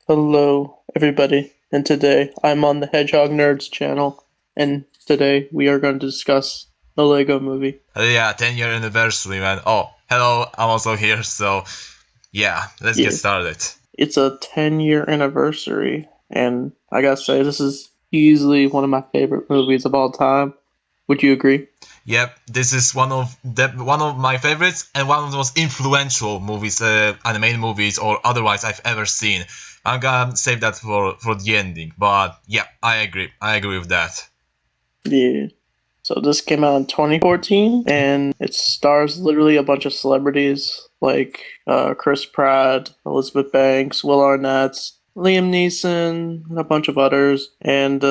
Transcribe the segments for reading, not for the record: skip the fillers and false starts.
Hello, everybody, and today I'm on the Hedgehog Nerds channel, and today we are going to discuss the Lego movie. Yeah, 10-year anniversary, man. Oh, hello, I'm also here, so yeah, let's get Yeah. started. It's a 10-year anniversary, and I gotta say, this is easily one of my favorite movies of all time. Would you agree? Yep, this is one of my favorites and one of the most influential movies, animated movies or otherwise I've ever seen. I'm gonna save that for the ending, but yeah, I agree with that. Yeah. So this came out in 2014, and it stars literally a bunch of celebrities like Chris Pratt, Elizabeth Banks, Will Arnett, Liam Neeson, and a bunch of others. And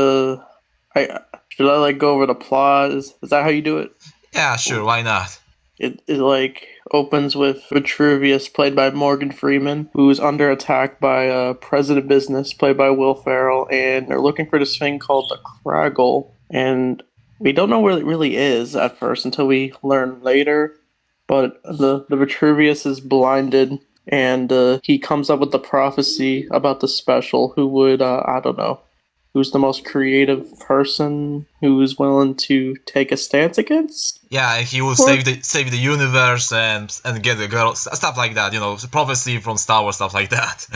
I should I like go over the plot? Is that how you do it? Yeah, sure, why not? It like opens with Vitruvius, played by Morgan Freeman, who is under attack by President Business, played by Will Ferrell, and they're looking for this thing called the Kraggle, and we don't know where it really is at first until we learn later. But the Vitruvius is blinded, and he comes up with the prophecy about the special, who would I don't know, who's the most creative person who's willing to take a stance against. Yeah, he will save the universe and get the girl, stuff like that. You know, prophecy from Star Wars, stuff like that.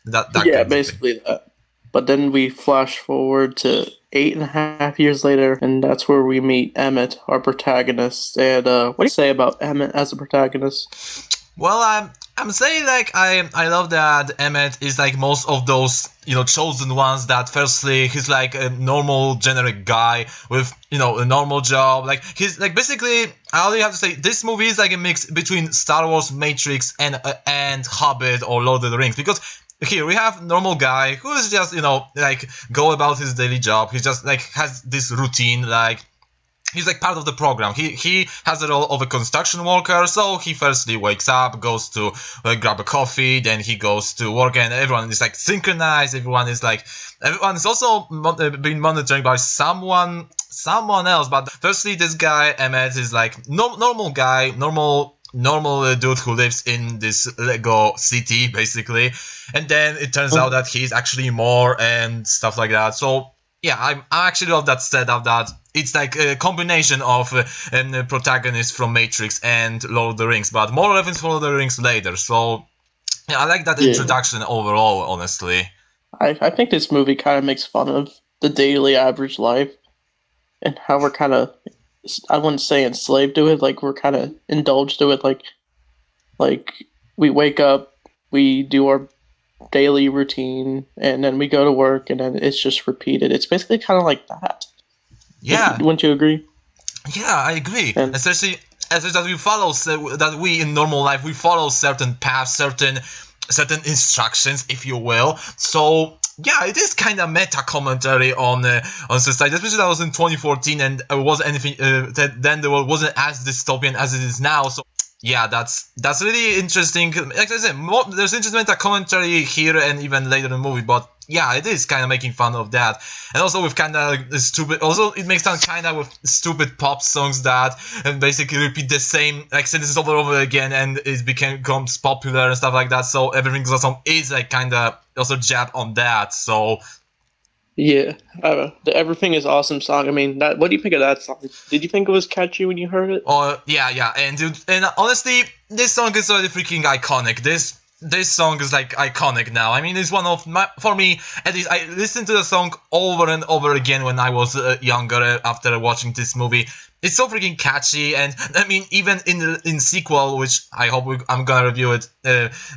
that Yeah, kind of thing. basically that. But then we flash forward to 8.5 years later, and that's where we meet Emmett, our protagonist. And what do you say about Emmett as a protagonist? Well, I'm saying like I love that Emmett is like most of those chosen ones. That firstly he's like a normal generic guy with a normal job. Like he's like basically I only have to say this movie is like a mix between Star Wars, Matrix, and Hobbit or Lord of the Rings, because here we have normal guy who is just like go about his daily job. He just like has this routine, like he's like part of the program. He has the role of a construction worker, so he firstly wakes up, goes to grab a coffee, then he goes to work, and everyone is like synchronized. Everyone is also being monitored by someone else. But firstly, this guy Emmett is like normal guy, normal dude who lives in this Lego city basically, and then it turns out that he's actually more and stuff like that. So yeah, I actually love that setup, that it's like a combination of a protagonist from Matrix and Lord of the Rings, but more reference for Lord of the Rings later. So yeah, I like that introduction overall, honestly. I think this movie kind of makes fun of the daily average life and how we're kind of, I wouldn't say enslaved to it, like we're kind of indulged to it, like we wake up, we do our daily routine, and then we go to work, and then it's just repeated. It's basically kind of like that. Yeah. Wouldn't you agree? Yeah, I agree. And especially that we follow, that we in normal life we follow certain paths, certain instructions, if you will. So yeah, it is kind of meta commentary on society, especially that was in 2014, and it wasn't anything. Then the world wasn't as dystopian as it is now. So Yeah, that's really interesting. Like I said, there's interesting meta commentary here and even later in the movie, but yeah, it is kind of making fun of that, and also with kind of like, stupid. Also, it makes fun kind of with stupid pop songs that and basically repeat the same like sentences over and over again, and it becomes popular and stuff like that. So everything's awesome is like kind of also jab on that. So Yeah, the Everything Is Awesome song. I mean, that. What do you think of that song? Did you think it was catchy when you heard it? oh yeah, and dude, and honestly, this song is already freaking iconic. This song is like iconic now. I mean, it's one of my, for me at least. I listened to the song over and over again when I was younger after watching this movie. It's so freaking catchy, and I mean, even in sequel, which I hope I'm gonna review it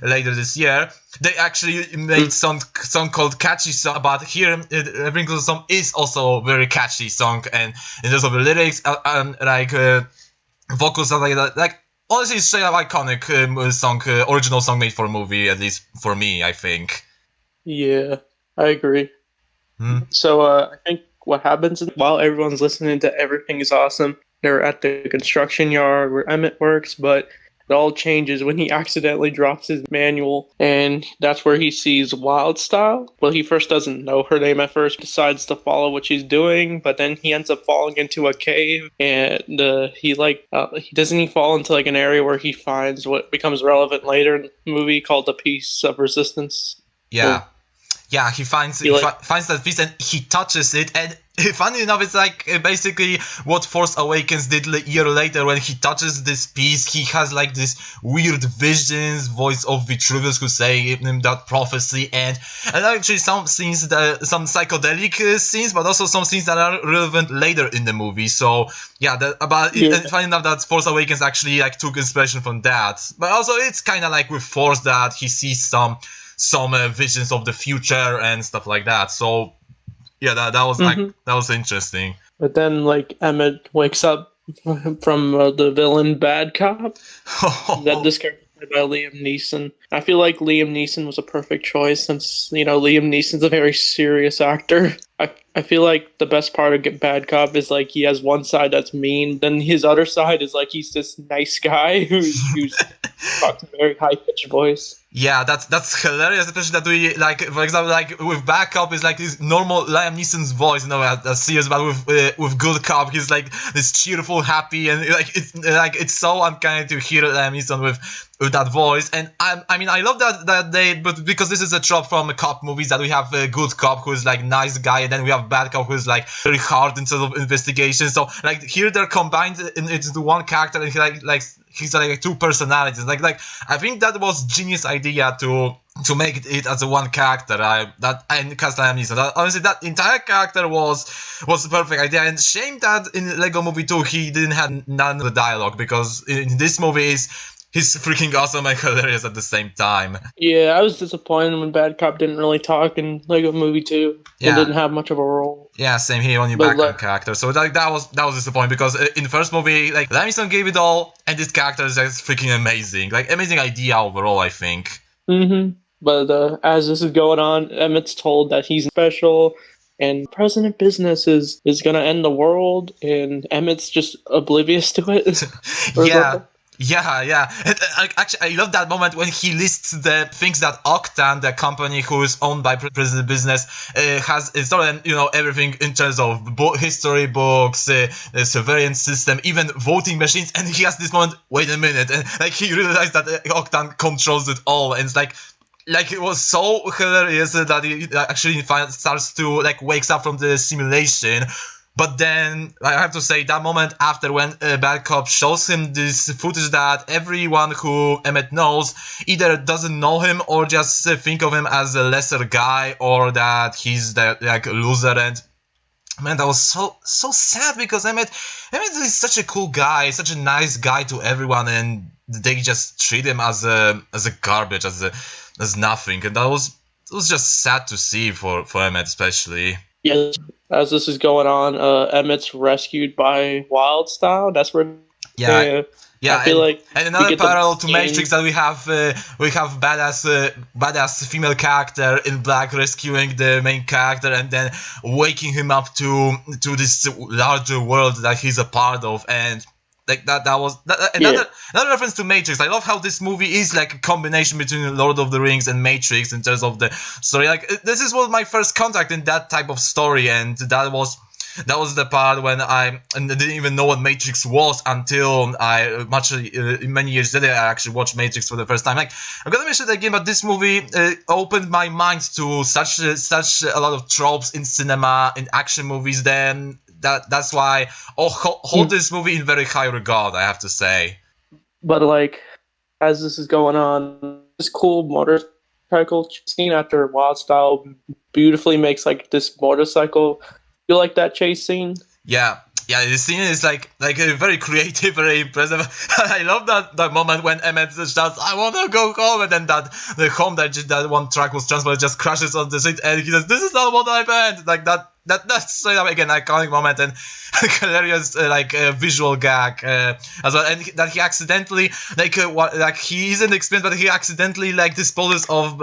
later this year, they actually made song called "Catchy Song." But here, Everything Is Song is also a very catchy song, and in terms of the lyrics, vocals stuff like that. Like honestly, it's straight up iconic song, original song made for a movie. At least for me, I think. Yeah, I agree. Hmm. So I think what happens is while everyone's listening to Everything Is Awesome, they're at the construction yard where Emmett works, but it all changes when he accidentally drops his manual, and that's where he sees Wildstyle. Well, he first doesn't know her name at first, decides to follow what she's doing, but then he ends up falling into a cave, and he doesn't he fall into like an area where he finds what becomes relevant later in the movie called the Piece of Resistance. Yeah. Well, Yeah, he finds he like finds that piece and he touches it, and funny enough, it's like basically what Force Awakens did a year later when he touches this piece. He has like this weird visions, voice of Vitruvius who's saying him that prophecy, and actually some scenes some psychedelic scenes, but also some scenes that are relevant later in the movie. So yeah, yeah. and funny enough that Force Awakens actually like took inspiration from that, but also it's kind of like with Force that he sees some visions of the future and stuff like that. So yeah, that was like hmm that was interesting. But then, like, Emmett wakes up from the villain Bad Cop. That this character played by Liam Neeson. I feel like Liam Neeson was a perfect choice since Liam Neeson's a very serious actor. I feel like the best part of Bad Cop is like he has one side that's mean, then his other side is like he's this nice guy who's talks in a very high pitched voice. Yeah, that's hilarious, especially that we like, for example, like with Bad Cop is like his normal Liam Neeson's voice, that's serious, but with Good Cop, he's like this cheerful, happy, and it's so uncanny to hear Liam Neeson with that voice. And I mean, I love that they, but because this is a trope from cop movies that we have a good cop who is like nice guy, and then we have bad cop who is like very hard in terms of investigation. So like here they're combined into one character, and he's like two personalities. Like I think that was genius idea to make it as a one character. And cast Liam Neeson. Honestly, that entire character was the perfect idea. And shame that in Lego Movie 2 he didn't have none of the dialogue, because in this movie he's freaking awesome and hilarious at the same time. Yeah, I was disappointed when Bad Cop didn't really talk in Lego Movie 2 and Yeah. didn't have much of a role. Yeah, same here, only But background like, character. So that was disappointing, because in the first movie, like Liam Neeson gave it all, and this character is just freaking amazing. Like amazing idea overall, I think. But as this is going on, Emmett's told that he's special, and President Business is gonna end the world, and Emmett's just oblivious to it or Yeah. something. Yeah. And, actually, I love that moment when he lists the things that Octan, the company who is owned by President Business, has installed, and everything in terms of history books, the surveillance system, even voting machines. And he has this moment. Wait a minute, and like he realized that Octan controls it all, and it's like it was so hilarious that he actually starts to like wakes up from the simulation. But then I have to say that moment after when Bad Cop shows him this footage that everyone who Emmett knows either doesn't know him or just think of him as a lesser guy, or that he's the like loser. And man, that was so sad, because Emmett is such a cool guy, such a nice guy to everyone, and they just treat him as a garbage, as nothing, and that was it was just sad to see for Emmett especially. Yes, as this is going on, Emmett's rescued by Wildstyle. That's where Yeah, I yeah, feel like and we another get the parallel to scene. Matrix, that we have badass female character in black rescuing the main character, and then waking him up to this larger world that he's a part of. And Like that was another reference to Matrix. I love how this movie is like a combination between Lord of the Rings and Matrix in terms of the story. Like this is was my first contact in that type of story, and that was the part when I didn't even know what Matrix was until I many years later I actually watched Matrix for the first time. Like I'm gonna mention it again, but this movie opened my mind to such a lot of tropes in cinema, in action movies. Then that's why I hold this movie in very high regard, I have to say. But like, as this is going on, this cool motorcycle scene after Wild Style beautifully makes like this motorcycle. You like that chase scene? Yeah, the scene is like a very creative, very impressive. I love that moment when Emmett shouts, "I wanna go home," and then the home that one truck was transported just crashes on the street, and he says, "This is not what I meant." Like that's straight up again iconic moment and hilarious visual gag as well, and that he accidentally he isn't experienced, but he accidentally disposes of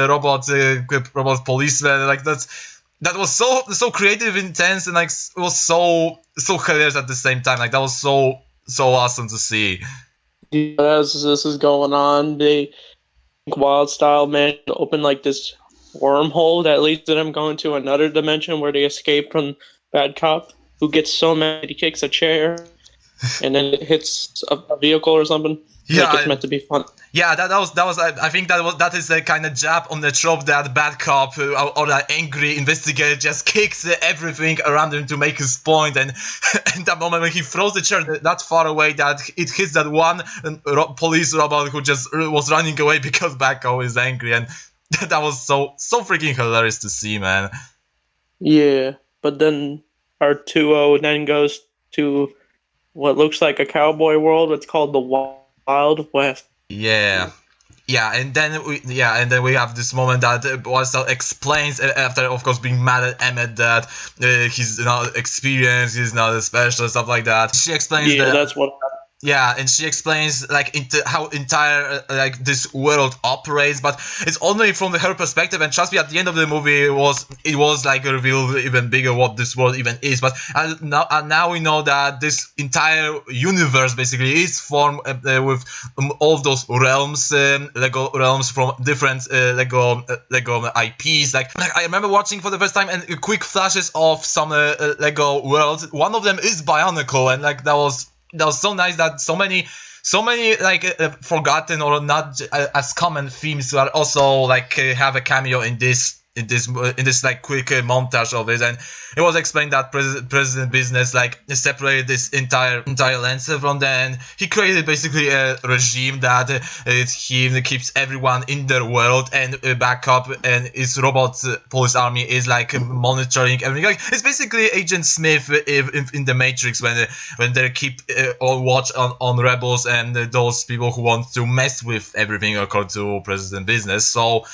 robot policeman. Like that was so creative, intense, and it was so hilarious at the same time. Like that was so awesome to see. As this is going on, they Wild Style managed to open this wormhole that leads to them going to another dimension where they escape from Bad Cop, who gets so mad he kicks a chair and then it hits a vehicle or something. Yeah, it's meant to be fun. Yeah, that was. I think that is a kind of jab on the trope that bad cop or that angry investigator just kicks everything around him to make his point, and that moment when he throws the chair that far away that it hits that one police robot who just was running away because bad cop is angry, and that was so freaking hilarious to see, man. Yeah, but then our 2-0 then goes to what looks like a cowboy world. It's called the Wild West. Yeah, and then we have this moment that Wild explains after, of course, being mad at Emmett that he's not experienced, he's not a specialist, stuff like that. She explains that. That's what. Yeah, and she explains how entire this world operates, but it's only from her perspective. And trust me, at the end of the movie, it was revealed even bigger what this world even is. But now we know that this entire universe basically is formed with all of those realms, Lego realms from different Lego IPs. Like I remember watching for the first time and quick flashes of some Lego worlds. One of them is Bionicle, and that was so nice that so many forgotten or not as common themes are also have a cameo in this quick montage of it. And it was explained that President Business separated this entire landscape from them. He created basically a regime that he keeps everyone in their world and backup, and his robot police army is monitoring everything. It's basically Agent Smith in the Matrix when they keep all watch on rebels and those people who want to mess with everything according to President Business. So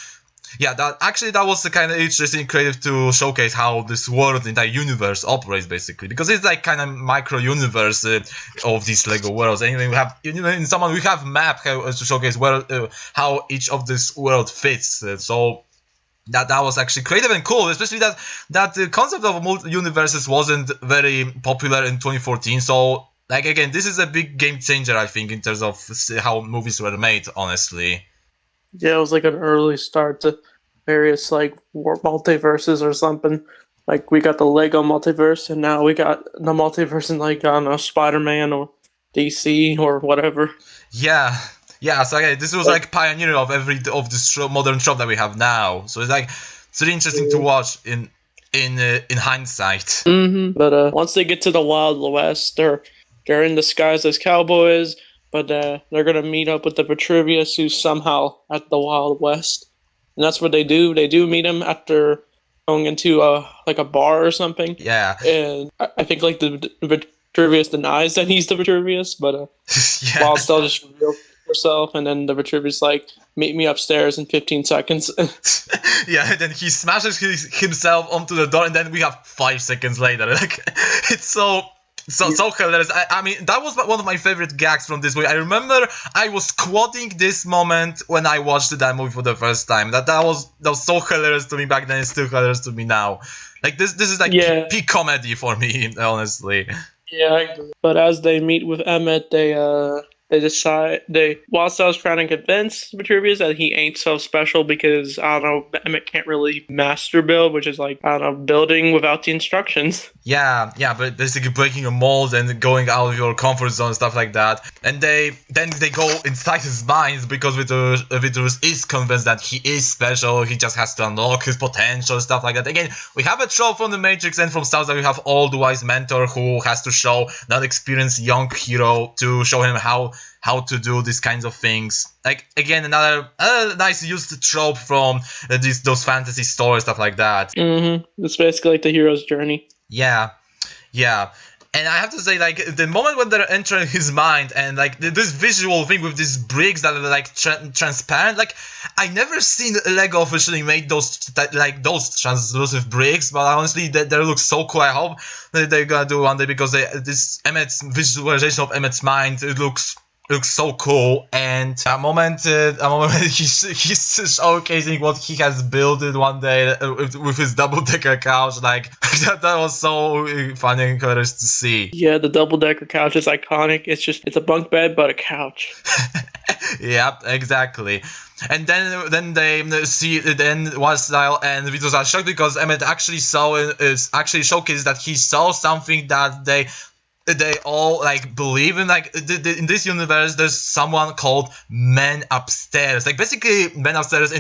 yeah, that was the kind of interesting creative to showcase how this world, entire universe operates basically, because it's kind of micro universe of these Lego worlds. And we have in someone we have map to showcase how each of this world fits. So that was actually creative and cool, especially that the concept of multi-universes wasn't very popular in 2014. So again, this is a big game changer, I think, in terms of how movies were made, honestly. Yeah, it was an early start to various multiverses or something. We got the Lego multiverse, and now we got the multiverse in Spider-Man or DC or whatever. Yeah. So this was pioneer of this modern trope that we have now. So it's really interesting to watch in hindsight. Mm-hmm. But once they get to the Wild West, they're in disguise as cowboys. But they're going to meet up with the Vitruvius, who's somehow at the Wild West. And that's what they do. They do meet him after going into a bar or something. Yeah. And I think the Vitruvius denies that he's the Vitruvius, but yeah. Wild Style just reveals herself, and then the Vitruvius meet me upstairs in 15 seconds. Yeah, and then he smashes himself onto the door, and then we have 5 seconds later. It's so hilarious. I mean, that was one of my favorite gags from this movie. I remember I was quoting this moment when I watched that movie for the first time. That was so hilarious to me back then. It's still hilarious to me now. This is peak comedy for me, honestly. Yeah, I agree. But as they meet with Emmett, they decide while Styles trying to convince Vitruvius that he ain't so special because I don't know, Emmett can't really master build, which is like I don't know, building without the instructions. Yeah, but basically breaking a mold and going out of your comfort zone, stuff like that. And they go inside his mind because Vitrus is convinced that he is special. He just has to unlock his potential, stuff like that. Again, we have a trope from the Matrix and from Star Wars that we have old wise mentor who has to show that experienced young hero to show him how to do these kinds of things. Like again, another nice used trope from those fantasy stories, stuff like that. It's basically like the hero's journey. Yeah, yeah. And I have to say, like, the moment when they're entering his mind and, like, this visual thing with these bricks that are, like, transparent, like, I never seen Lego officially made those translucent bricks, but honestly, they look so cool. I hope that they're gonna do one day because this Emmett's visualization of Emmett's mind, it looks so cool. And a moment when he's showcasing what he has built it one day with his double-decker couch, like that was so funny and hilarious to see. Yeah, the double decker couch is iconic. It's a bunk bed but a couch. Yep, exactly. And then they see Wildstyle and Vitos are shocked because Emmett actually showcased that he saw something that they all like believe in. Like in this universe there's someone called Man Upstairs. Like basically Man Upstairs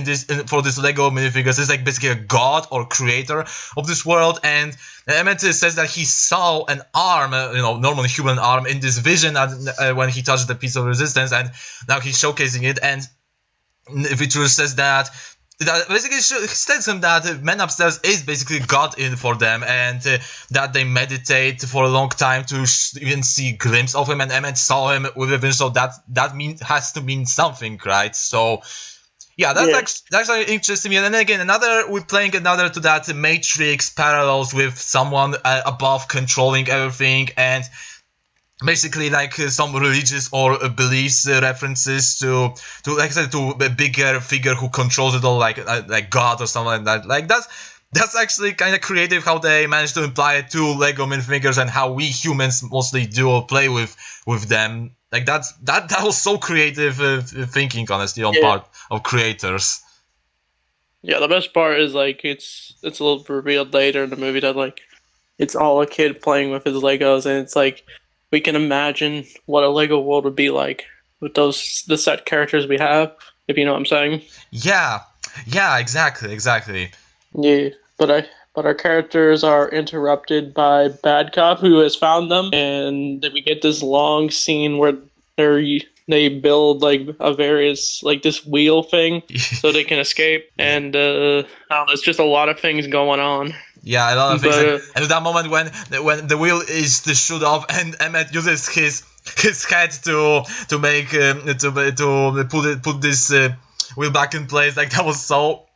for this Lego minifigures is like basically a god or creator of this world. And Emmett says that he saw an arm, normal human arm in this vision when he touched the piece of resistance, and now he's showcasing it. And Vitrus says that basically tells him that Man Upstairs is basically God in for them, and that they meditate for a long time to even see a glimpse of him, and Emmett saw him with a vision, so that has to mean something, right? So yeah, that's actually interesting. And then again, we're playing another to that Matrix parallels with someone above controlling everything, and basically like some religious or beliefs references to like I said, to a bigger figure who controls it all, like God or something like that. Like that's actually kind of creative how they managed to imply it to Lego minifigures and how we humans mostly do or play with them. Like that was so creative thinking, honestly, on part of creators. Yeah, the best part is like it's a little revealed later in the movie that like it's all a kid playing with his Legos, and it's like we can imagine what a Lego world would be like with the set characters we have, if you know what I'm saying. Yeah, exactly. Yeah, but our characters are interrupted by Bad Cop, who has found them, and then we get this long scene where they build like a various like this wheel thing so they can escape, and I don't know, it's just a lot of things going on. Yeah, a lot of things. And at that moment when the wheel is to shoot off, and Emmett uses his head to make to put this wheel back in place, like that was so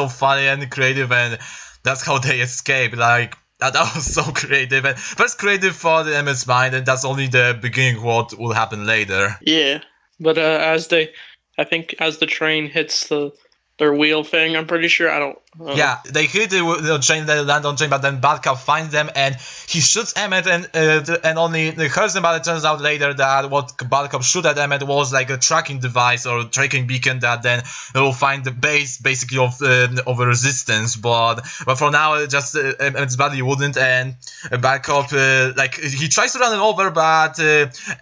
funny and creative, and that's how they escape. Like that was so creative, and first creative thought in Emmett's mind, and that's only the beginning of what will happen later. Yeah, but as the train hits their wheel thing, I'm pretty sure Yeah, they hit the train, they land on train, but then Bad Cop finds them and he shoots Emmett and only hurts them. But it turns out later that what Bad Cop shot at Emmett was like a tracking device or tracking beacon that then will find the base basically of a resistance. But for now, just Emmett's body wouldn't, and Bad Cop like he tries to run it over, but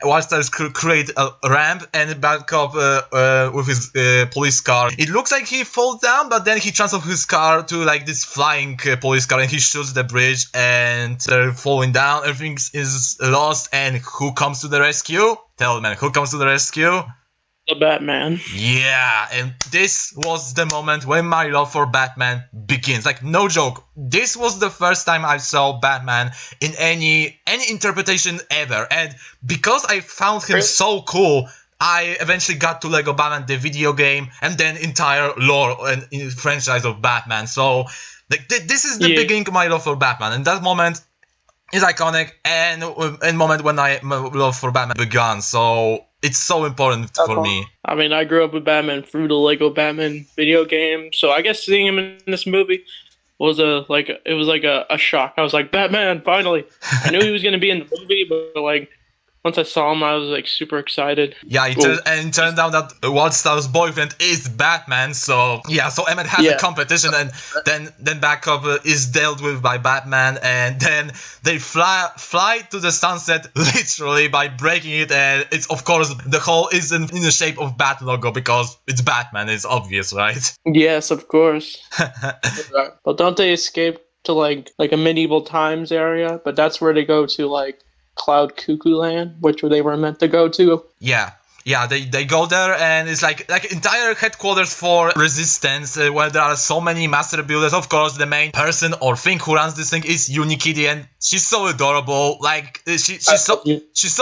Wildstars create a ramp, and Bad Cop with his police car, it looks like he falls down, but then he transfers his car to like this flying police car, and he shoots the bridge, and they're falling down. Everything is lost, and who comes to the rescue? Tell me, man, who comes to the rescue? The Batman. Yeah, and this was the moment when my love for Batman begins. Like, no joke, this was the first time I saw Batman in any interpretation ever, and because I found him so cool, I eventually got to Lego Batman, the video game, and then entire lore and franchise of Batman. So, like, this is the beginning of my love for Batman, and that moment is iconic, and moment when my love for Batman began. So it's so important for me. I mean, I grew up with Batman through the Lego Batman video game, so I guess seeing him in this movie, was a shock. I was like, Batman, finally. I knew he was gonna be in the movie, but like once I saw him, I was like super excited. Yeah, Oh, and it turned out that Wildstar's boyfriend is Batman. So yeah, so Emmett has a yeah. competition, and then backup is dealt with by Batman, and then they fly to the sunset literally by breaking it, and it's of course the hole is in the shape of Bat logo because it's Batman. It's obvious, right? Yes, of course. But don't they escape to like a medieval times area? But that's where they go to like Cloud Cuckoo Land, which they were meant to go to. Yeah. Yeah, they go there, and it's like entire headquarters for Resistance, where there are so many master builders. Of course, the main person or thing who runs this thing is Unikitty, and she's so adorable. Like she's so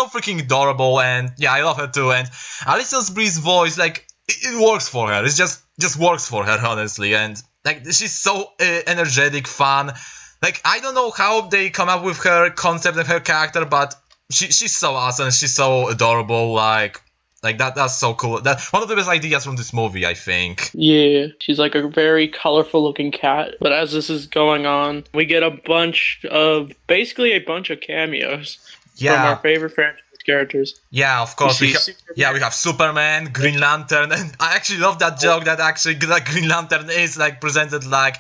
freaking adorable, and yeah, I love her too. And Alison Brie's voice, like it works for her. It just works for her, honestly. And like she's so energetic, fun. Like I don't know how they come up with her concept and her character, but she's so awesome. She's so adorable. Like that's so cool. That's one of the best ideas from this movie, I think. Yeah, she's like a very colorful looking cat. But as this is going on, we get basically a bunch of cameos from our favorite franchise characters. Yeah, of course. We have Superman, Green Lantern, and I actually love that joke that actually like Green Lantern is like presented like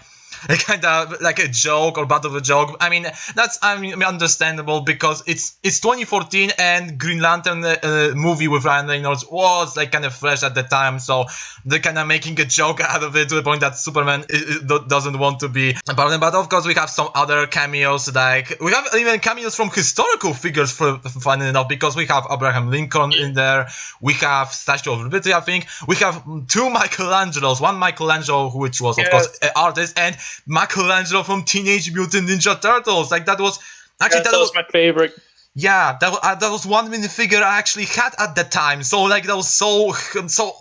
a kind of like a joke or part of a joke. I mean, that's understandable because it's 2014 and Green Lantern movie with Ryan Reynolds was like kind of fresh at the time, so they're kind of making a joke out of it to the point that Superman doesn't want to be a part of it. But of course, we have some other cameos, like we have even cameos from historical figures, funny enough, because we have Abraham Lincoln in there, we have Statue of Liberty, I think, we have two Michelangelos, one Michelangelo, which was of course an artist, and Michelangelo from Teenage Mutant Ninja Turtles. Like that was actually that was my favorite. Yeah, that was one minifigure I actually had at the time. So like that was so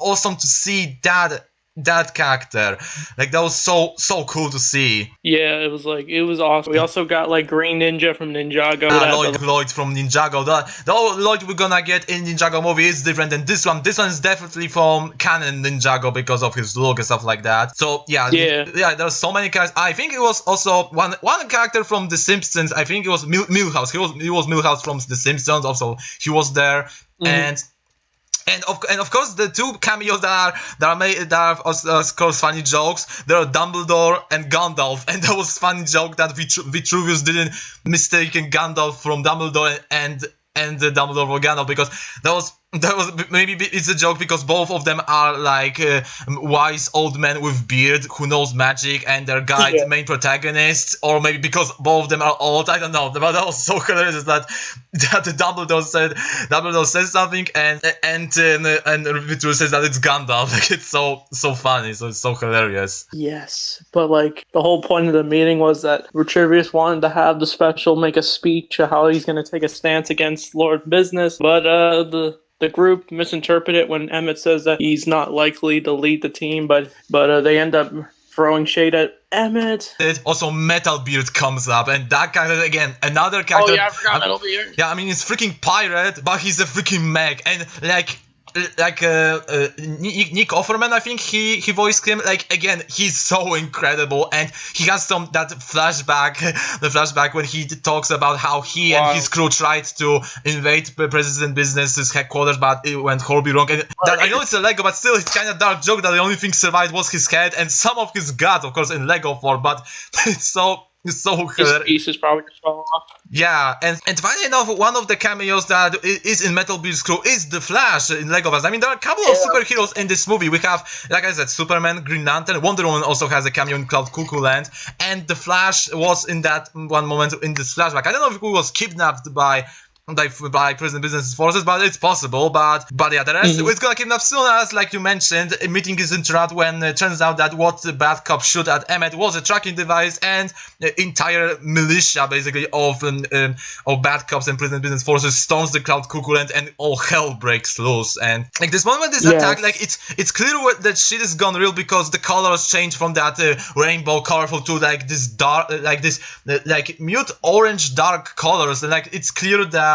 awesome to see that character. Like that was so cool to see. Yeah, it was awesome. We also got like Green Ninja from Ninjago. Lloyd from Ninjago. The Lloyd we're gonna get in Ninjago movie is different than this one. This one is definitely from canon Ninjago because of his look and stuff like that. So yeah. There's so many characters. I think it was also one character from The Simpsons. I think it was Milhouse. He was Milhouse from The Simpsons. Also, he was there. And of course the two cameos that are of course funny jokes. There are Dumbledore and Gandalf, and that was funny joke that Vitruvius didn't mistake Gandalf from Dumbledore and Dumbledore for Gandalf, because that was maybe it's a joke because both of them are like wise old men with beard who knows magic and their guide main protagonists, or maybe because both of them are old. I don't know, but that was so hilarious that Dumbledore says something and Vitruvius says that it's Gandalf. Like it's so funny, so it's so hilarious. Yes, but like the whole point of the meeting was that Vitruvius wanted to have the special make a speech of how he's going to take a stance against Lord Business, but the group misinterpreted it when Emmett says that he's not likely to lead the team, but they end up throwing shade at Emmett. Also, Metalbeard comes up, and that character again, another character. Oh yeah, I forgot Metalbeard. Yeah, I mean he's freaking pirate, but he's a freaking mech, and like Nick Offerman, I think he voiced him. Like again, he's so incredible, and he has that flashback when he talks about how he and his crew tried to invade President Business's headquarters, but it went horribly wrong. And I know it's a Lego, but still, it's kind of dark joke that the only thing survived was his head and some of his guts, of course, in Lego form. But it's so his pieces probably just fall off. Yeah, and funny enough, one of the cameos that is in Metalbeard's crew is the Flash in Legolas. I mean, there are a couple of superheroes in this movie. We have, like I said, Superman, Green Lantern, Wonder Woman also has a cameo in Cloud Cuckoo Land, and the Flash was in that one moment in this flashback. I don't know if he was kidnapped by President Business's forces, but it's possible. But yeah, the rest it's gonna kidnap soon as, like you mentioned, a meeting is interrupted when it turns out that what the bad cop shot at Emmett was a tracking device, and the entire militia basically of bad cops and President Business forces storms the Cloud Cuckoo Land, and all hell breaks loose. And like this moment is attack, like it's clear that shit is gone real because the colors change from that rainbow colorful to like this dark, like mute orange dark colors, and like it's clear that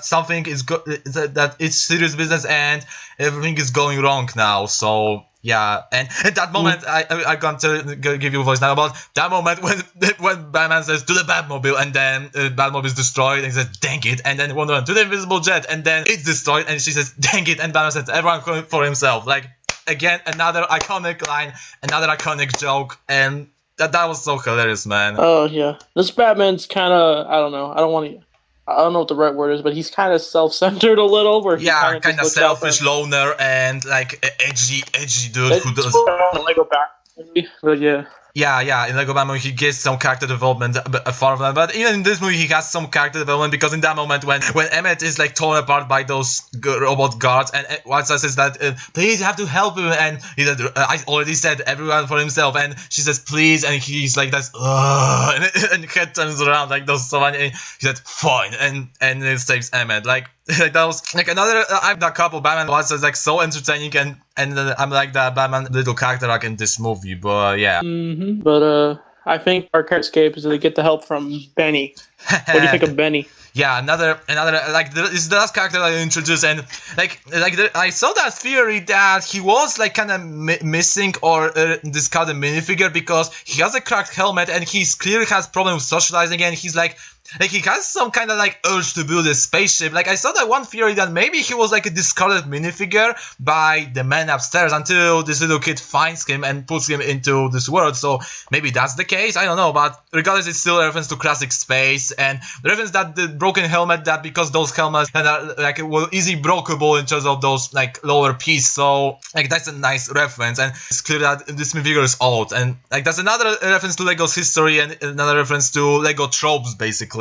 something is that it's serious business and everything is going wrong now. So Yeah, and at that moment, I'm going to give you a voice now about that moment when Batman says to the Batmobile, and then Batmobile is destroyed, and he says, "Dang it!" And then Wonder Woman to the Invisible Jet, and then it's destroyed, and she says, "Dang it!" And Batman says, "Everyone for himself." Like again, another iconic line, another iconic joke, and that was so hilarious, man. Oh yeah, this Batman's kind of, I don't know. I don't know what the right word is, but he's kind of self-centered a little, where he kind Yeah, of kind just of looks out for selfish himself. loner and like edgy dude who It's does. more on the Lego Batman, but yeah. Yeah, in Lego Batman he gets some character development far from that, but even in this movie he has some character development because in that moment when Emmett is like torn apart by those robot guards and Whiteside says that please you have to help him and he said I already said everyone for himself and she says please and he's like that's and head turns around like those so many and he said fine and it saves Emmett like that was like another I'm that couple Batman was like so entertaining and I'm like the Batman little character arc in this movie but yeah. But I think our escape is they get the help from Benny. What do you think of Benny? Yeah, another like this is the last character I introduced, and I saw that theory that he was like kind of missing or discarded minifigure because he has a cracked helmet and he's clearly has problem with socializing and he's like he has some kind of like urge to build a spaceship. Like I saw that one theory that maybe he was like a discarded minifigure by the man upstairs until this little kid finds him and puts him into this world. So maybe that's the case. I don't know, but regardless, it's still a reference to classic space and the reference that the broken helmet that because those helmets that are like were easy breakable in terms of those like lower piece. So like that's a nice reference and it's clear that this minifigure is old and like that's another reference to Lego's history and another reference to Lego tropes basically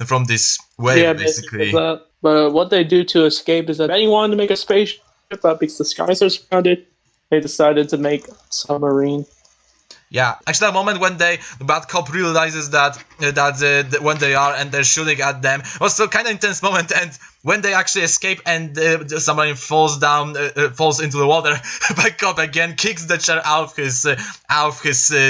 from this wave, Yeah, basically. that. But what they do to escape is that Benny wanted to make a spaceship, but because the skies are surrounded, they decided to make a submarine. Yeah, actually, that moment when the bad cop realizes that when they are and they're shooting at them was a kind of intense moment. And when they actually escape and the submarine falls down, falls into the water, bad cop again kicks the chair out of his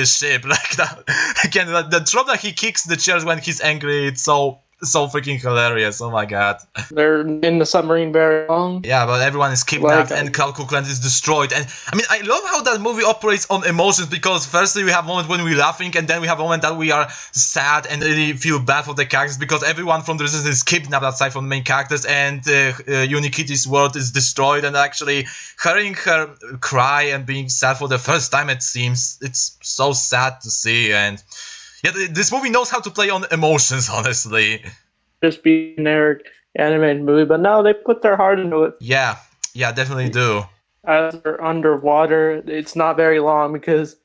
ship like that. Again, the drop that he kicks the chairs when he's angry, it's so freaking hilarious. Oh my god. They're in the submarine very long. Yeah, but everyone is kidnapped and Coquitlam is destroyed. And I mean, I love how that movie operates on emotions because firstly we have a moment when we're laughing and then we have a moment that we are sad and really feel bad for the characters because everyone from the Resistance is kidnapped aside from the main characters and Unikitty's world is destroyed and actually hearing her cry and being sad for the first time it seems it's so sad to see and yeah, this movie knows how to play on emotions, honestly. Just be a generic animated movie, but no, they put their heart into it. Yeah, definitely do. As they're underwater, it's not very long because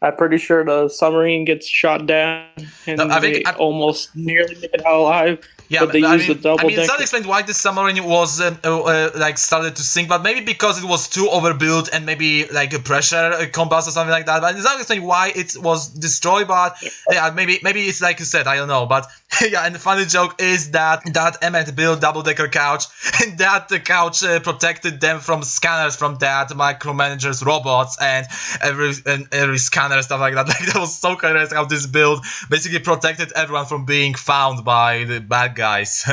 I'm pretty sure the submarine gets shot down and they almost nearly make it out alive. Yeah, but they use the double decker. it's not explained why the submarine was like started to sink, but maybe because it was too overbuilt and maybe like a pressure combust or something like that. But it's not explained why it was destroyed. But yeah, maybe it's like you said, I don't know. But yeah, and the funny joke is that Emmett built double-decker couch, and that the couch protected them from scanners from that micromanager's robots and every scanner and stuff like that. Like that was so hilarious how this build basically protected everyone from being found by the bad guys.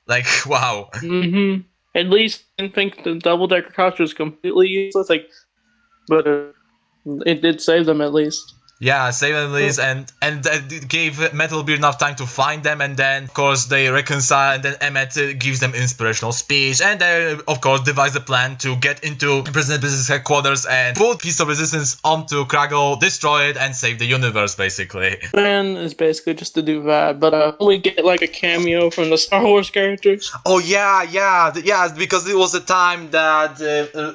Like wow. At least I didn't think the double-decker couch was completely useless. Like, but it did save them at least. Yeah, save them at least, and it gave Metalbeard enough time to find them, and then of course they reconcile, and then Emmett gives them inspirational speech, and they of course devise a plan to get into President Business headquarters and put Piece of Resistance onto Krago, destroy it, and save the universe, basically. Plan is basically just to do that, but we get like a cameo from the Star Wars characters. Oh yeah, because it was a time that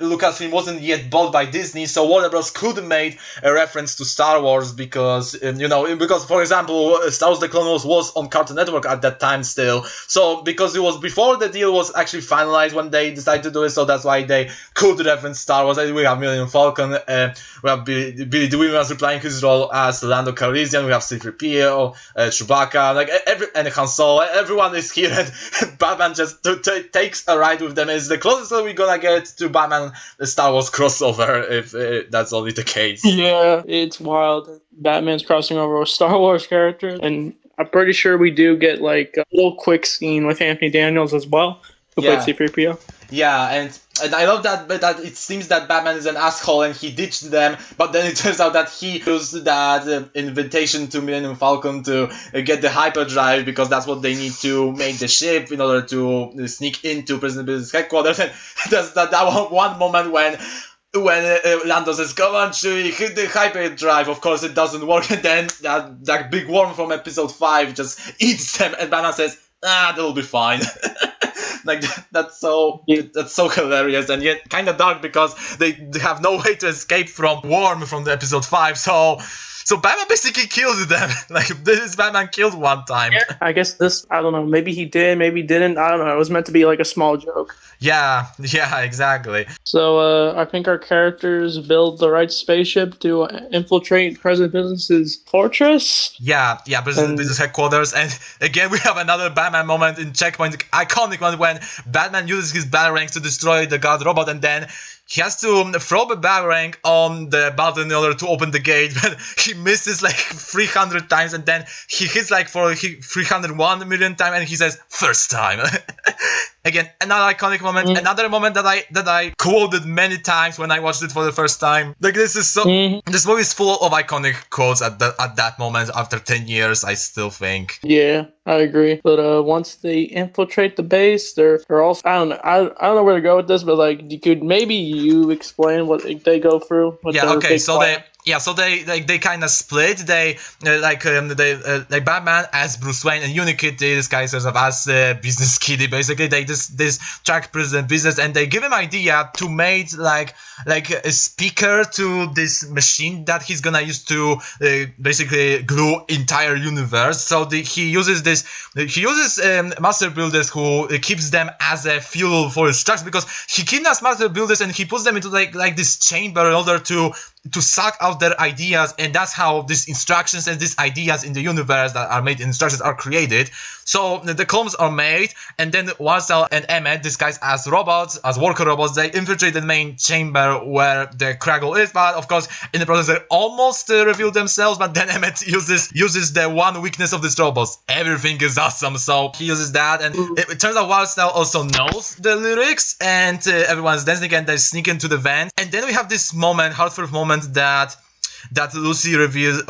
Lucasfilm wasn't yet bought by Disney, so Warner Bros. Could have made a reference to Star Wars because because for example Star Wars: The Clone Wars was on Cartoon Network at that time still, so because it was before the deal was actually finalized when they decided to do it, so that's why they could reference Star Wars. We have Millennium Falcon, we have Billy Dee Williams replying his role as Lando Calrissian, we have C-3PO, Chewbacca, and Han Solo. Everyone is here and Batman just takes a ride with them. It's the closest that we're gonna get to Batman Star Wars crossover if that's only the case. Yeah, it's wild. Batman's crossing over with Star Wars characters, and I'm pretty sure we do get like a little quick scene with Anthony Daniels as well, who played C-3PO. Yeah, and I love that, but that it seems that Batman is an asshole and he ditched them, but then it turns out that he used that invitation to Millennium Falcon to get the hyperdrive because that's what they need to make the ship in order to sneak into President Business headquarters. And there's that one moment when Lando says, "Come on, Chewie, hit the hyperdrive." Of course, it doesn't work, and then that big worm from Episode 5 just eats them, and Batman says, "That'll be fine." Like that's so hilarious, and yet kind of dark because they have no way to escape from Worm from the Episode 5. So Batman basically killed them. Like this is Batman killed one time. I guess this, I don't know, maybe he did, maybe didn't. I don't know. It was meant to be like a small joke. Yeah, exactly. So I think our characters build the right spaceship to infiltrate President Business's fortress. Yeah, President Business headquarters, and again we have another Batman moment in Checkpoint, iconic one when Batman uses his batarangs to destroy the guard robot, and then he has to throw the batarang on the button in order to open the gate, but he misses like 300 times, and then he hits like for 301 million times, and he says, "First time." Again, another iconic moment, another moment that I quoted many times when I watched it for the first time. Like this is so, this movie is full of iconic quotes at that moment. After 10 years, I still think. Yeah, I agree. But once they infiltrate the base, they're also, I don't know, I don't know where to go with this, but like maybe you explain what they go through. Yeah, okay, so they kind of split. They like Batman as Bruce Wayne and Unikitty disguised herself as Business Kitty. Basically, they this track President Business, and they give him idea to make like a speaker to this machine that he's gonna use to basically glue entire universe. So he uses master builders who keeps them as a fuel for his trucks, because he kidnaps master builders and he puts them into like this chamber in order to suck out their ideas, and that's how these instructions and these ideas in the universe that are made in instructions are created. So the clones are made, and then Warsell and Emmett, disguised as robots, as worker robots, they infiltrate the main chamber where the Kraggle is, but of course in the process they almost reveal themselves, but then Emmett uses the one weakness of these robots: everything is awesome. So he uses that, and it turns out Warsell also knows the lyrics, and everyone's dancing and they sneak into the van, and then we have this moment, heartfelt moment, that Lucy reveals,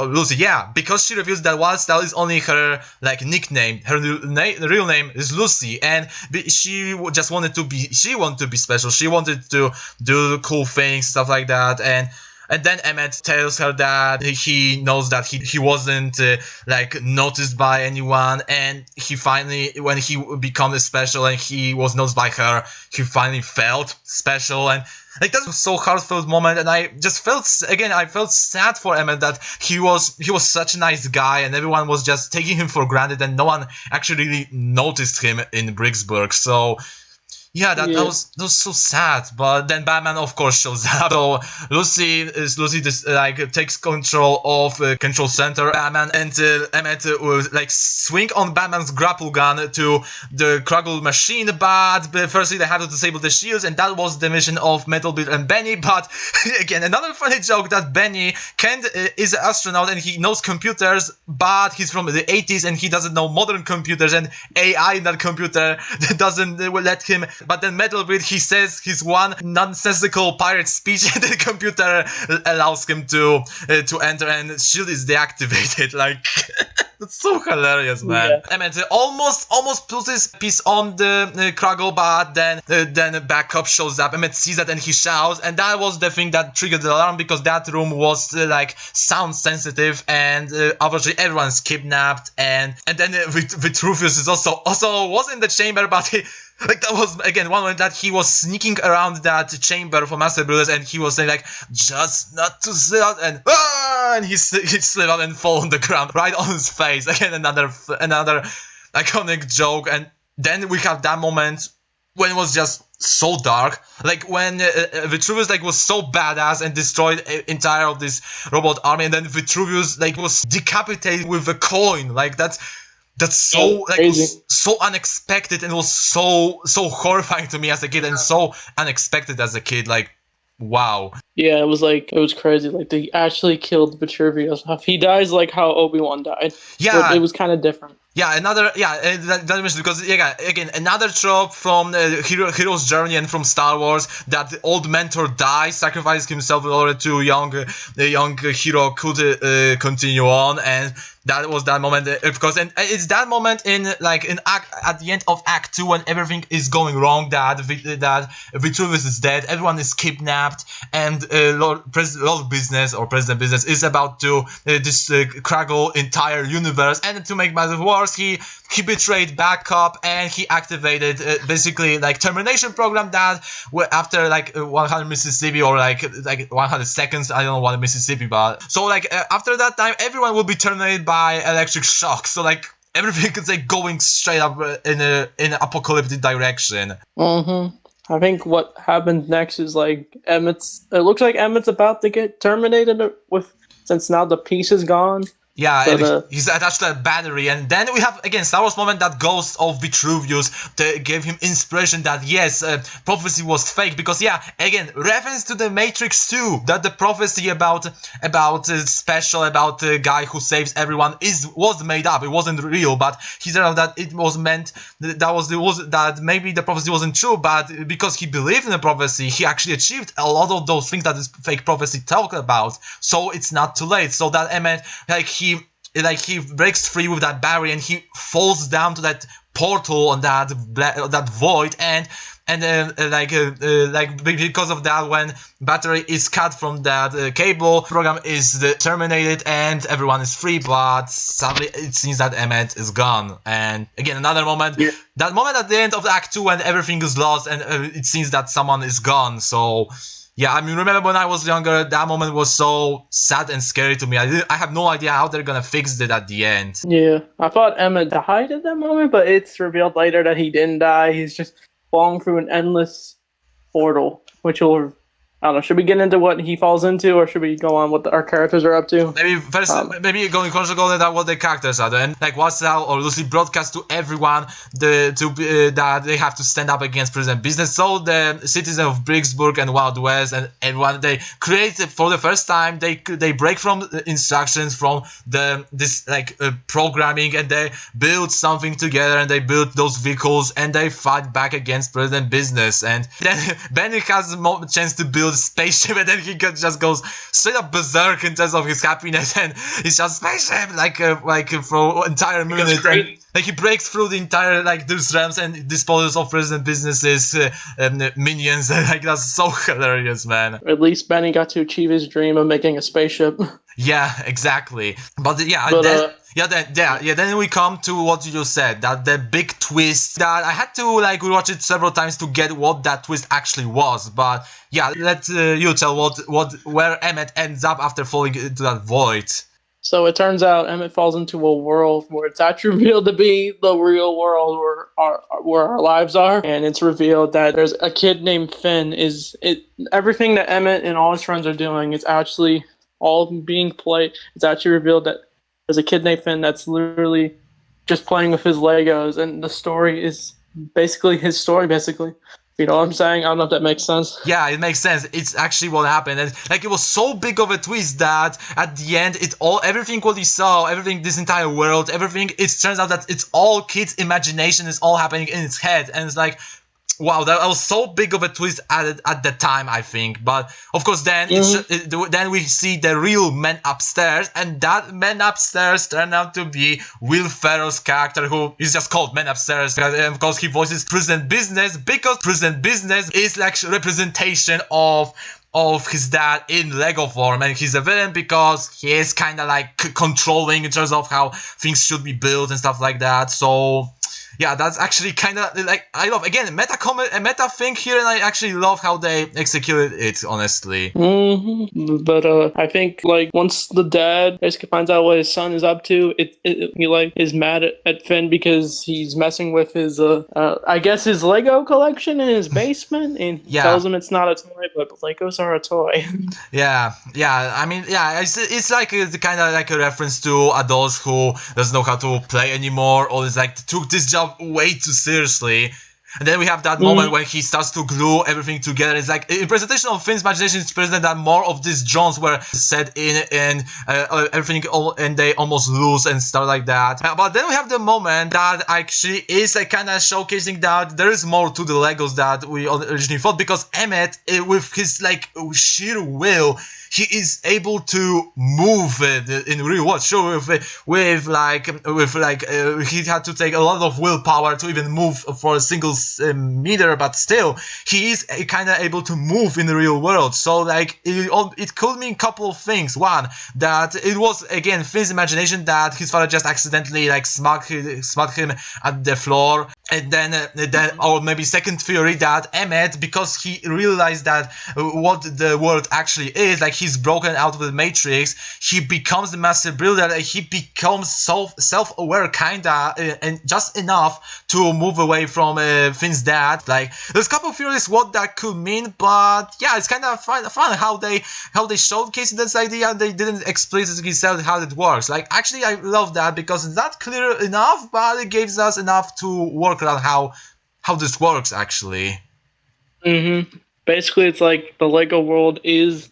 because she reveals that Wildstyle is only her like nickname. Her real name is Lucy, and she just wanted to be special. She wanted to do cool things, stuff like that, and then Emmett tells her that he knows that he wasn't like noticed by anyone, and he finally, when he becomes special and he was noticed by her, he finally felt special. And like that was so heartfelt moment, and I just felt sad for Emmett, that he was such a nice guy and everyone was just taking him for granted and no one actually really noticed him in Bricksburg. So yeah, that was so sad. But then Batman, of course, shows up. So Lucy just like takes control of Control Center. Batman and Emmett will like swing on Batman's grapple gun to the Kraggle machine, but firstly they have to disable the shields, and that was the mission of Metal Beard and Benny. But again, another funny joke that Benny is an astronaut and he knows computers, but he's from the 80s and he doesn't know modern computers, and AI in that computer doesn't let him. But then Metal Beard, he says his one nonsensical pirate speech, and the computer allows him to enter, and shield is deactivated. Like that's so hilarious, man. Yeah. Emmett almost puts his piece on the Kraggle, but then a backup shows up. Emmett sees that and he shouts, and that was the thing that triggered the alarm, because that room was like sound sensitive, and obviously everyone's kidnapped, and then Vitruvius is also was in the chamber, but he. Like that was again one moment that he was sneaking around that chamber for Master Builders, and he was saying like, "Just not to slip out," and he slid out and fall on the ground right on his face. Again, another iconic joke. And then we have that moment when it was just so dark, like when Vitruvius like was so badass and destroyed entire of this robot army, and then Vitruvius like was decapitated with a coin. Like that's so like was so unexpected, and it was so horrifying to me as a kid, and so unexpected as a kid. Like, wow. Yeah, it was crazy. Like they actually killed Vitruvius. He dies like how Obi-Wan died. Yeah, but it was kind of different. Yeah, another that was because yeah, again another trope from Hero's Journey and from Star Wars, that the old mentor dies, sacrifices himself in order to the young hero could continue on, and that was that moment of course, and it's that moment in at the end of Act 2 when everything is going wrong, that Vitruvius is dead, everyone is kidnapped, and Lord Business or President Business is about to Kraggle entire universe, and to make matters worse, he betrayed backup and he activated basically like termination program that after 100 Mississippi or like 100 seconds, I don't know what Mississippi, but so after that time everyone will be terminated by electric shock, so like everything is like going straight up in an apocalyptic direction. I think what happens next is like it looks like Emmett's about to get terminated since now the piece is gone. Yeah, but, and he's attached to a battery, and then we have again Star Wars moment, that ghost of Vitruvius gave him inspiration that yes, prophecy was fake, because yeah, again reference to the Matrix 2, that the prophecy about special about the guy who saves everyone was made up, it wasn't real, but he said that it was meant that maybe the prophecy wasn't true, but because he believed in the prophecy, he actually achieved a lot of those things that this fake prophecy talked about. So it's not too late. So that Emmett he breaks free with that barrier and he falls down to that portal on that void, and because of that, when battery is cut from that cable, program is terminated and everyone is free, but sadly it seems that Emmett is gone. And again another moment, that moment at the end of Act 2 when everything is lost and it seems that someone is gone. So yeah, I mean, remember when I was younger, that moment was so sad and scary to me. I have no idea how they're gonna fix it at the end. Yeah, I thought Emmett died at that moment, but it's revealed later that he didn't die. He's just falling through an endless portal, which will, I don't know, should we get into what he falls into, or should we go on what our characters are up to? Maybe first, maybe going chronologically at what the characters are, and like what's now or loosely broadcast to everyone that they have to stand up against President Business. So the citizens of Bricksburg and Wild West and everyone, they create for the first time, they break from the instructions from this programming, and they build something together, and they build those vehicles, and they fight back against President Business. And then Benny has a chance to build a spaceship, and then he just goes straight up berserk in terms of his happiness, and it's just spaceship for entire minute. And, he breaks through the entire those realms and disposes of President Business's minions. That's so hilarious, man. At least Benny got to achieve his dream of making a spaceship. Yeah, exactly. Then we come to what you just said, that the big twist that I had to rewatch it several times to get what that twist actually was. But yeah, let you tell where Emmett ends up after falling into that void. So it turns out Emmett falls into a world where it's actually revealed to be the real world where our lives are, and it's revealed that there's a kid named Finn. Everything that Emmett and all his friends are doing is actually all being played. It's actually revealed that there's a kid named Finn that's literally just playing with his Legos, and the story is basically his story, basically. You know what I'm saying? I don't know if that makes sense. Yeah, it makes sense. It's actually what happened. And it was so big of a twist that at the end, everything what he saw, everything, this entire world, everything, it turns out that it's all kids' imagination, is all happening in his head. And it's like, wow, that was so big of a twist at the time, I think. But of course, then then we see the real man upstairs, and that man upstairs turned out to be Will Ferrell's character, who is just called Man Upstairs. And of course, he voices President Business, because President Business is representation of his dad in Lego form, and he's a villain because he is kind of controlling in terms of how things should be built and stuff like that. So yeah, that's actually kind of I love again a meta thing here, and I actually love how they executed it, honestly. But I think once the dad basically finds out what his son is up to, he is mad at Finn because he's messing with his I guess his Lego collection in his basement, and he tells him it's not a toy, but Legos are a toy. yeah. I mean, yeah, it's kind of like a reference to adults who doesn't know how to play anymore, or is took this job way too seriously. And then we have that moment when he starts to glue everything together. It's like in presentation of Finn's imagination, it's presented that more of these drones were set in and everything, and they almost lose and stuff like that. But then we have the moment that actually is kind of showcasing that there is more to the Legos that we originally thought, because Emmett, with his sheer will, he is able to move in real world. Sure, he had to take a lot of willpower to even move for a single meter, but still, he is kind of able to move in the real world. So it could mean a couple of things. One, that it was again Finn's imagination that his father just accidentally smacked him at the floor. And then, or maybe second theory, that Emmett, because he realized that what the world actually is, he's broken out of the Matrix, he becomes the master builder, he becomes self-aware kinda, and just enough to move away from Finn's dad. There's a couple of theories what that could mean, but yeah, it's kind of fun how they showcased this idea, and they didn't explicitly say how it works. Actually, I love that, because it's not clear enough, but it gives us enough to work around how this works actually. Basically, it's like the Lego world is,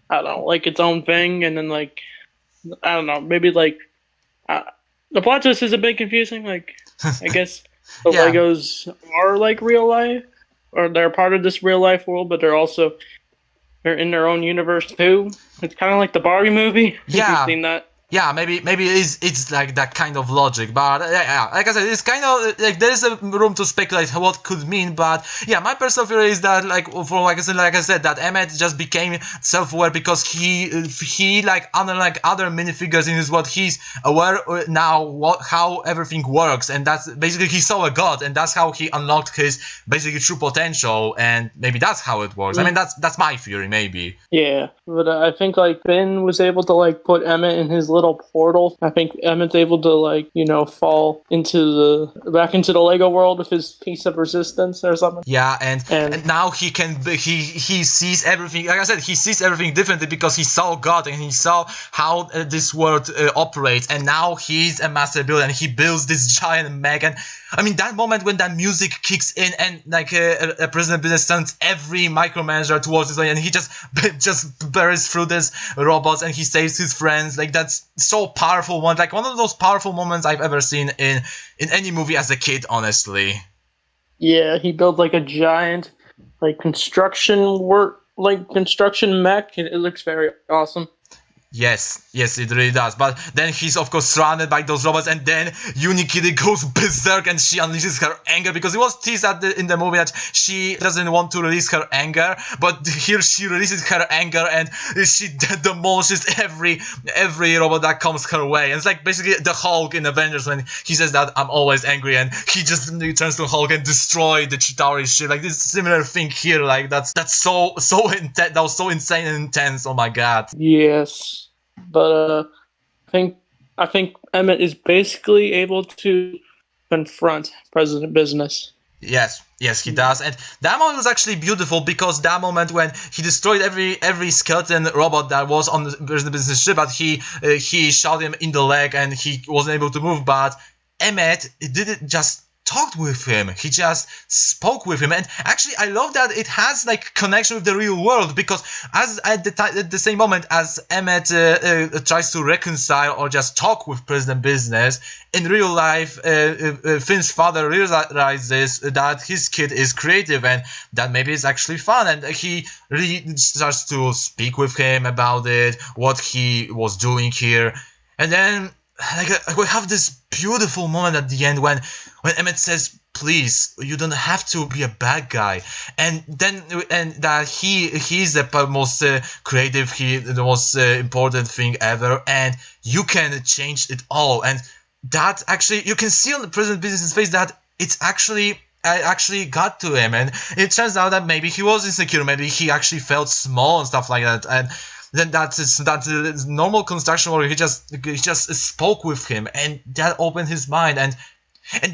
I don't know, its own thing, and then I don't know, maybe the plot twist is a bit confusing. I guess the Yeah. Legos are real life, or they're part of this real life world, but they're in their own universe too. It's kind of like the Barbie movie. Yeah. You've seen that. Yeah, maybe it's that kind of logic, but yeah, like I said, it's kind of there is a room to speculate what could mean, but yeah, my personal theory is that like I said, that Emmett just became self-aware because he unlike other minifigures in his world, he's aware now how everything works, and that's basically he saw a god, and that's how he unlocked his basically true potential, and maybe that's how it works. I mean, that's my theory, maybe. Yeah, but I think Finn was able to put Emmett in his little portal. I think Emmett's able to fall back into the Lego world with his piece of resistance or something. Yeah, and now he sees everything. Like I said, he sees everything differently because he saw God and he saw how this world operates, and now he's a master builder and he builds this giant mech. And I mean, that moment when that music kicks in and a President Business sends every micromanager towards his way, and he just bursts through these robots and he saves his friends. That's so powerful one. One of those powerful moments I've ever seen in any movie as a kid, honestly. Yeah, he built a giant construction mech. It looks very awesome. Yes, it really does. But then he's of course surrounded by those robots, and then Unikitty goes berserk and she unleashes her anger, because it was teased in the movie that she doesn't want to release her anger, but here she releases her anger and she demolishes every robot that comes her way. And it's basically the Hulk in Avengers when he says that I'm always angry, and he just turns to Hulk and destroy the Chitauri ship. This similar thing here. That's so intense. That was so insane and intense. Oh my god. Yes. But I think Emmett is basically able to confront President Business. Yes, he does, and that moment was actually beautiful, because that moment when he destroyed every skeleton robot that was on the President Business ship, but he shot him in the leg and he wasn't able to move. But Emmett didn't just talked with him, he just spoke with him. And actually I love that it has connection with the real world, because as at the same moment as Emmett tries to reconcile or just talk with President Business, in real life Finn's father realizes that his kid is creative and that maybe it's actually fun, and he really starts to speak with him about it, what he was doing here. And then we have this beautiful moment at the end when Emmett says, please, you don't have to be a bad guy, and that he's the most creative, the most important thing ever, and you can change it all. And that actually, you can see on the President Business's face that it's actually got to him, and it turns out that maybe he was insecure, maybe he actually felt small and stuff like that. And then that's normal construction where he just spoke with him, and that opened his mind. And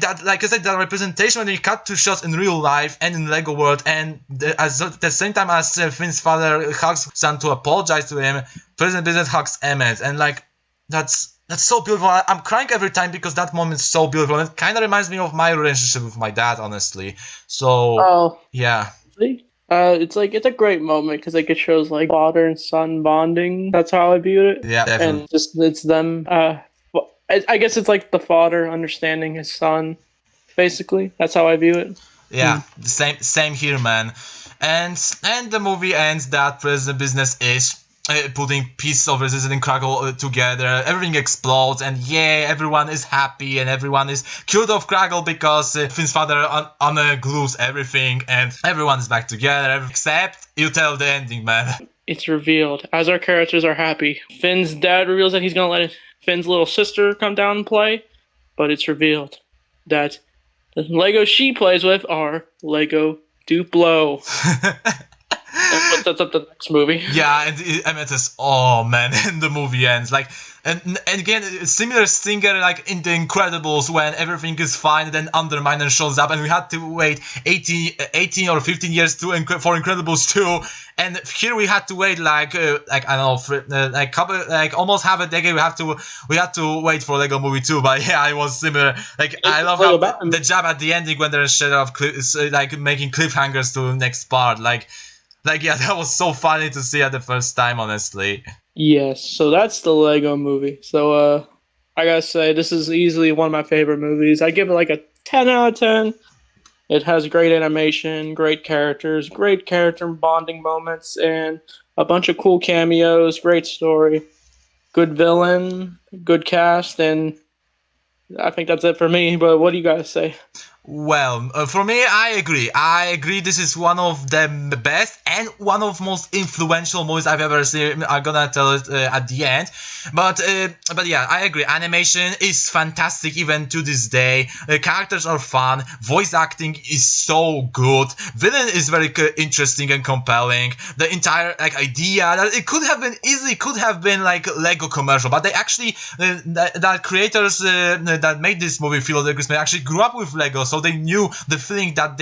that, like I said, that representation when he cut to shots in real life and in Lego world, and at the same time as Finn's father hugs son to apologize to him, President Business hugs Emmett, and that's That's so beautiful. I'm crying every time because that moment is so beautiful. And it kind of reminds me of my relationship with my dad, honestly. So, Oh, yeah. see? It's like it's a great moment because like it shows like father and son bonding. That's how I viewed it, Yeah, definitely. and just it's them. I guess it's like the father understanding his son. Basically, that's how I view it. Yeah, the same here, man. And the movie ends that President Business is putting pieces of Resident Krakow together. Everything explodes, and yeah, everyone is happy, and everyone is cured of Krakow because Finn's father unglues everything, and everyone is back together. Except you tell the ending, man. It's revealed as our characters are happy. Finn's dad reveals that he's gonna let Finn's little sister come down and play, but it's revealed that the Lego she plays with are Lego Duplo. That's what sets up the next movie. Yeah, and Emmett is, oh man, and the movie ends like, and again, similar stinger like in The Incredibles when everything is fine, then Underminer shows up, and we had to wait 18 or 15 years for Incredibles 2, and here we had to wait like I don't know, like almost half a decade. We had to wait for Lego Movie 2, but yeah, it was similar. Like I love how the job at the ending when they're instead of like making cliffhangers to the next part, like, yeah, that was so funny to see at the first time, honestly. Yes, so that's the Lego movie. So I gotta say this is easily one of my favorite movies. I give it like a 10 out of 10. It has great animation, great characters, great character bonding moments, and a bunch of cool cameos, great story, good villain, good cast, and I think that's it for me. But what do you guys say? Well, for me, I agree. I agree. This is one of the best and one of most influential movies I've ever seen. I'm gonna tell it at the end, but yeah, I agree. Animation is fantastic even to this day. Characters are fun. Voice acting is so good. Villain is very interesting and compelling. The entire like idea that it could have been like Lego commercial, but they actually that creators that made this movie, Phil Lewis, actually grew up with Lego. So they knew the feeling that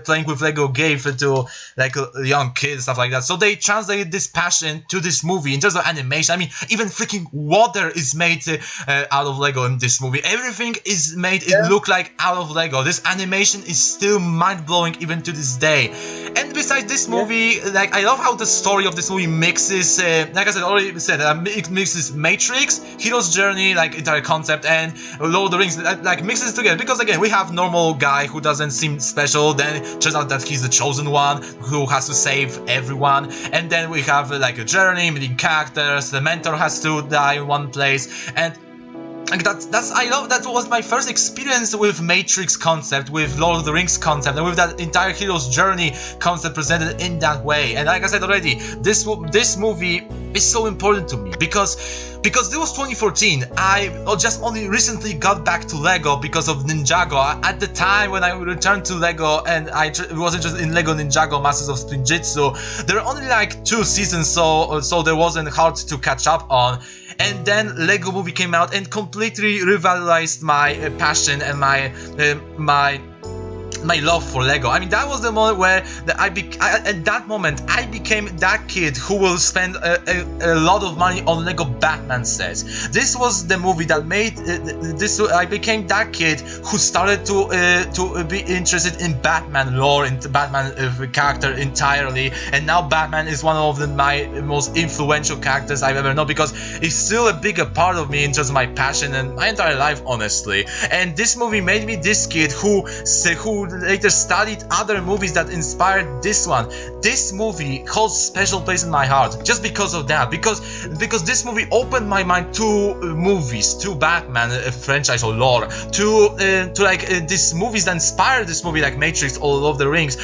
playing with Lego gave to like young kids, stuff like that. So they translated this passion to this movie in terms of animation. I mean, even freaking water is made out of Lego in this movie. Everything is made it look like out of Lego. This animation is still mind blowing even to this day. And besides this movie, like I love how the story of this movie mixes, like I said already said, it mixes Matrix, Hero's Journey, like entire concept, and Lord of the Rings, like mixes together. Because again, we have normal guy who doesn't seem special, then it turns out that he's the chosen one who has to save everyone, and then we have like a journey meeting characters. The mentor has to die in one place, and like that's I love that was my first experience with Matrix concept, with Lord of the Rings concept, and with that entire hero's journey concept presented in that way. And like I said already, this movie is so important to me because this was 2014. I just only recently got back to Lego because of Ninjago. At the time when I returned to Lego and I was interested in Lego Ninjago Masters of Spinjitzu, there were only like 2 seasons, so there wasn't hard to catch up on. And then Lego Movie came out and completely revitalized my passion and my love for Lego. I mean, that was the moment where at that moment I became that kid who will spend a lot of money on Lego Batman sets. This was the movie that made I became that kid who started to be interested in Batman lore, in Batman character entirely, and now Batman is one of my most influential characters I've ever known because it's still a bigger part of me in terms of my passion and my entire life, honestly. And this movie made me this kid who later studied other movies that inspired this one. This movie holds special place in my heart just because of that, because this movie opened my mind to movies, to Batman franchise or lore, to these movies that inspired this movie like Matrix or Lord of the Rings.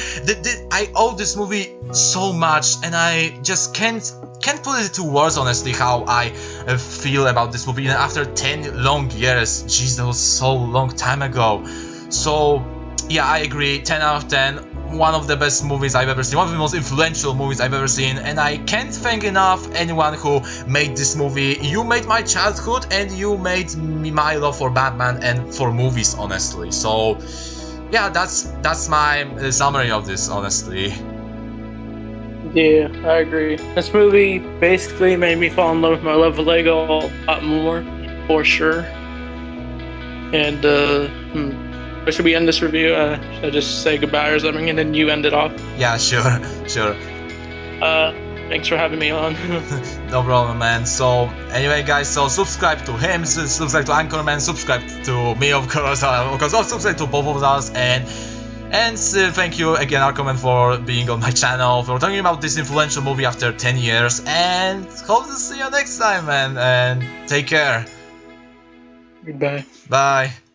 I owe this movie so much, and I just can't put it into words, honestly, how I feel about this movie. And after 10 long years, jeez, that was so long time ago. So yeah, I agree. 10 out of 10. One of the best movies I've ever seen. One of the most influential movies I've ever seen. And I can't thank enough anyone who made this movie. You made my childhood and you made me my love for Batman and for movies, honestly. So yeah, that's my summary of this, honestly. Yeah, I agree. This movie basically made me fall in love with my love of Lego a lot more. for sure. And should we end this review? Should I just say goodbye or something, and then you end it off? Yeah, sure, sure. Thanks for having me on. No problem, man. So anyway, guys, so subscribe to him, subscribe to Anchorman, subscribe to me, of course, subscribe to both of us, and thank you again, Anchorman, for being on my channel, for talking about this influential movie after 10 years, and hope to see you next time, man, and take care. Goodbye. Bye.